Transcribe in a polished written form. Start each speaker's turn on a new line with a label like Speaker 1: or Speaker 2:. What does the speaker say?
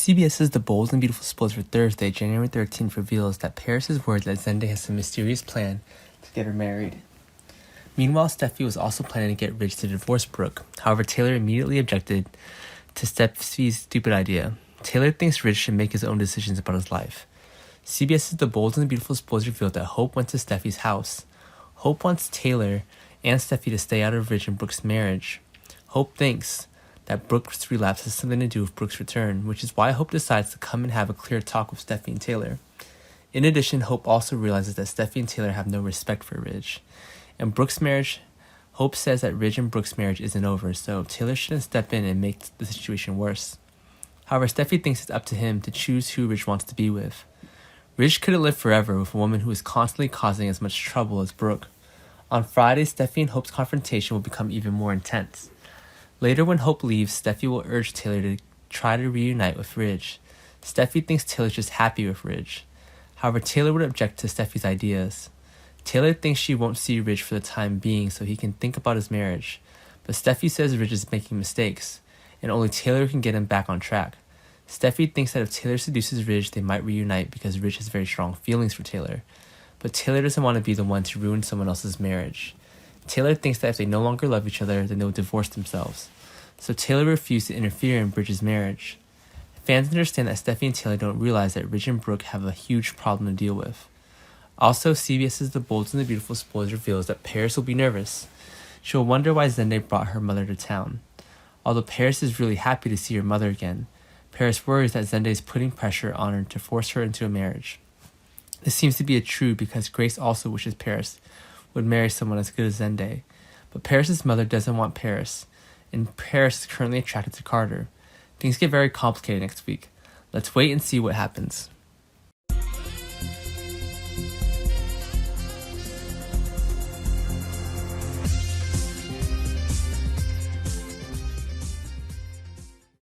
Speaker 1: CBS's The Bold and Beautiful spoilers for Thursday, January 13th reveals that Paris is worried that Zendaya has some mysterious plan to get her married. Meanwhile, Steffi was also planning to get Ridge to divorce Brooke. However, Taylor immediately objected to Steffi's stupid idea. Taylor thinks Ridge should make his own decisions about his life. CBS's The Bold and the Beautiful spoilers revealed that Hope went to Steffi's house. Hope wants Taylor and Steffi to stay out of Ridge and Brooke's marriage. Hope thinks that Brooke's relapse has something to do with Brooke's return, which is why Hope decides to come and have a clear talk with Steffi and Taylor. In addition, Hope also realizes that Steffi and Taylor have no respect for Ridge. In Brooke's marriage, Hope says that Ridge and Brooke's marriage isn't over, so Taylor shouldn't step in and make the situation worse. However, Steffi thinks it's up to him to choose who Ridge wants to be with. Ridge couldn't live forever with a woman who is constantly causing as much trouble as Brooke. On Friday, Steffi and Hope's confrontation will become even more intense. Later, when Hope leaves, Steffi will urge Taylor to try to reunite with Ridge. Steffi thinks Taylor's just happy with Ridge. However, Taylor would object to Steffi's ideas. Taylor thinks she won't see Ridge for the time being so he can think about his marriage. But Steffi says Ridge is making mistakes, and only Taylor can get him back on track. Steffi thinks that if Taylor seduces Ridge, they might reunite because Ridge has very strong feelings for Taylor. But Taylor doesn't want to be the one to ruin someone else's marriage. Taylor thinks that if they no longer love each other, then they will divorce themselves. So Taylor refused to interfere in Ridge's marriage. Fans understand that Steffi and Taylor don't realize that Ridge and Brooke have a huge problem to deal with. Also, CBS's The Bold and the Beautiful spoilers reveals that Paris will be nervous. She will wonder why Zendaya brought her mother to town. Although Paris is really happy to see her mother again, Paris worries that Zendaya is putting pressure on her to force her into a marriage. This seems to be true because Grace also wishes Paris would marry someone as good as Zendaya. But Paris' mother doesn't want Paris, and Paris is currently attracted to Carter. Things get very complicated next week. Let's wait and see what happens.